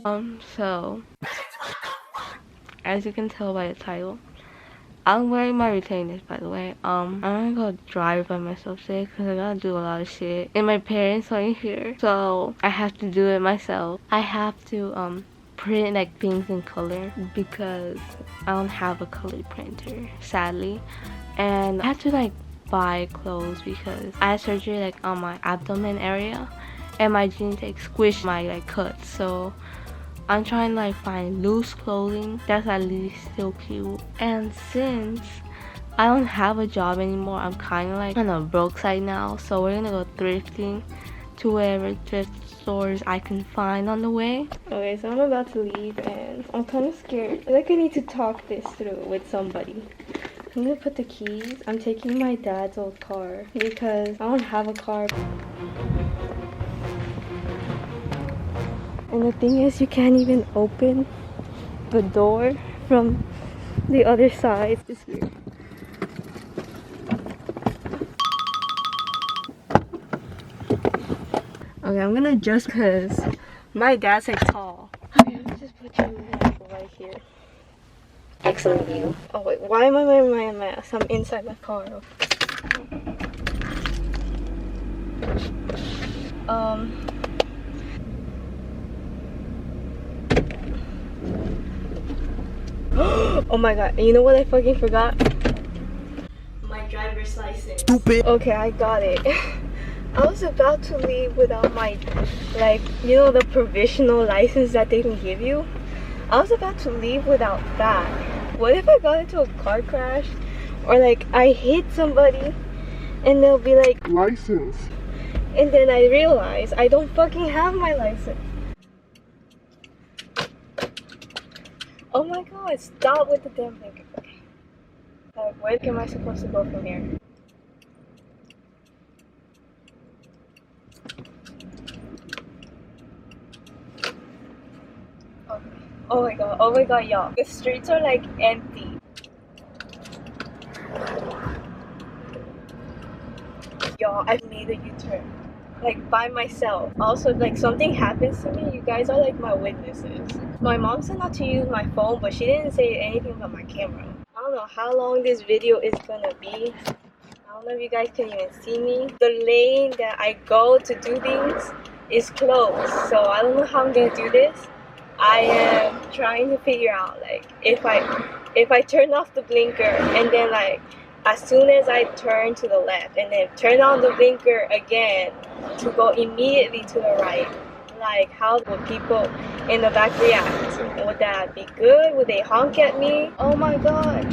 So as you can tell by the title, I'm wearing my retainers, by the way. I'm gonna go drive by myself today because I gotta do a lot of shit. And my parents aren't here, so I have to do it myself. I have to print like things in color because I don't have a color printer, sadly. And I had to like buy clothes because I had surgery like on my abdomen area, and my jeans like squished my like cuts. So I'm trying to like find loose clothing that's at least still cute. And since I don't have a job anymore, I'm kind of like on a broke side now. So we're gonna go thrifting to wherever thrift stores I can find on the way. Okay, so I'm about to leave and I'm kind of scared. I feel like I need to talk this through with somebody. I'm gonna put the keys. I'm taking my dad's old car because I don't have a car. And the thing is, you can't even open the door from the other side. It's weird. Okay, I'm gonna adjust because my dad's like tall. Okay, let's just put you like right here. Excellent view. Oh wait, why am I wearing my mask? I'm inside my car. Oh my god, you know what I fucking forgot? My driver's license. Stupid. Okay, I got it. I was about to leave without my, like, you know, the provisional license that they can give you? I was about to leave without that. What if I got into a car crash? Or like, I hit somebody and they'll be like, license. And then I realize I don't fucking have my license. Oh my god, stop with the damn thing. Okay. Like, where am I supposed to go from here? Okay. Oh my god, y'all. The streets are like empty. Y'all, I've made a U-turn. Like, by myself. Also, if like something happens to me, you guys are like my witnesses. My mom said not to use my phone, but she didn't say anything about my camera. I don't know how long this video is gonna be. I don't know if you guys can even see me. The lane that I go to do things is closed, so I don't know how I'm gonna do this. I am trying to figure out like if I turn off the blinker and then like as soon as I turn to the left and then turn on the blinker again to go immediately to the right, like how would people in the back react? Would that be good? Would they honk at me? Oh my god,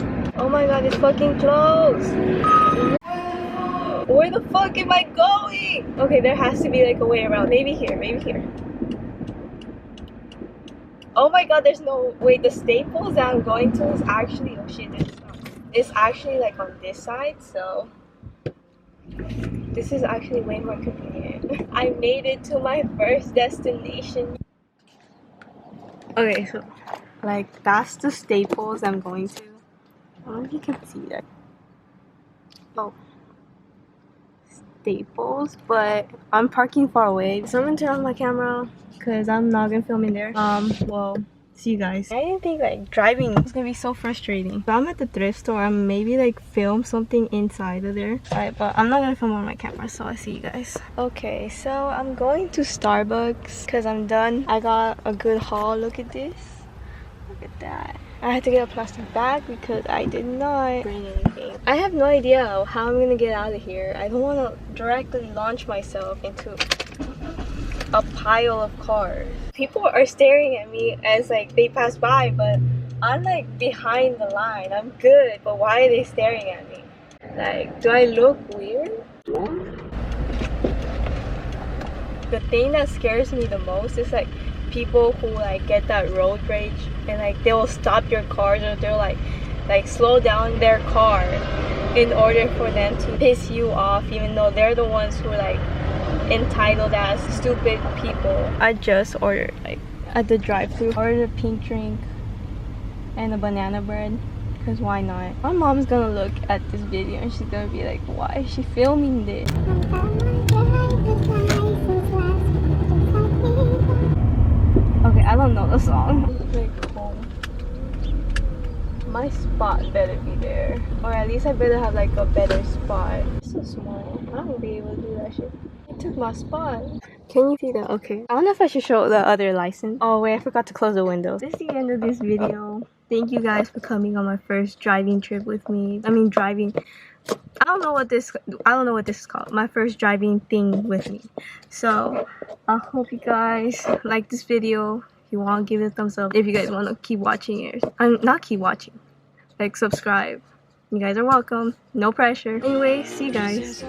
it's fucking closed. Where the fuck am I going? Okay, there has to be like a way around. Maybe here. Oh my god, there's no, wait, the Staples that I'm going to is actually, oh shit, it's actually like on this side, so this is actually way more convenient. I made it to my first destination. Okay, so like that's the Staples I'm going to. I don't know if you can see that. Oh, Staples, but I'm parking far away, so I'm gonna turn off my camera because I'm not gonna film in there. Well, see you guys. I didn't think like driving was gonna be so frustrating. So I'm at the thrift store. I'm maybe like film something inside of there. Alright, but I'm not gonna film on my camera, so I'll see you guys. Okay, so I'm going to Starbucks because I'm done. I got a good haul. Look at this. Look at that. I had to get a plastic bag because I did not bring anything. I have no idea how I'm gonna get out of here. I don't want to directly launch myself into a pile of cars. People are staring at me as like they pass by, but I'm like behind the line. I'm good, but why are they staring at me? Like, do I look weird? The thing that scares me the most is like people who like get that road rage and like they will stop your cars, or they'll like slow down their car in order for them to piss you off, even though they're the ones who are like entitled as stupid people. I just ordered like at the drive-thru, ordered a pink drink and a banana bread because why not? My mom's gonna look at this video and she's gonna be like, why is she filming this? Okay, I don't know. song. Like home. My spot better be there. Or at least I better have like a better spot. It's so small. I won't be able to do that shit. I took my spot. Can you see that? Okay. I don't know if I should show the other license. Oh wait, I forgot to close the window. This is the end of this video. Thank you guys for coming on my first driving trip with me. I mean driving. I don't know what this is called. My first driving thing with me. So I hope you guys like this video. If you want, give it a thumbs up. If you guys want to keep watching it, not keep watching, like subscribe. You guys are welcome. No pressure. Anyway, see you guys.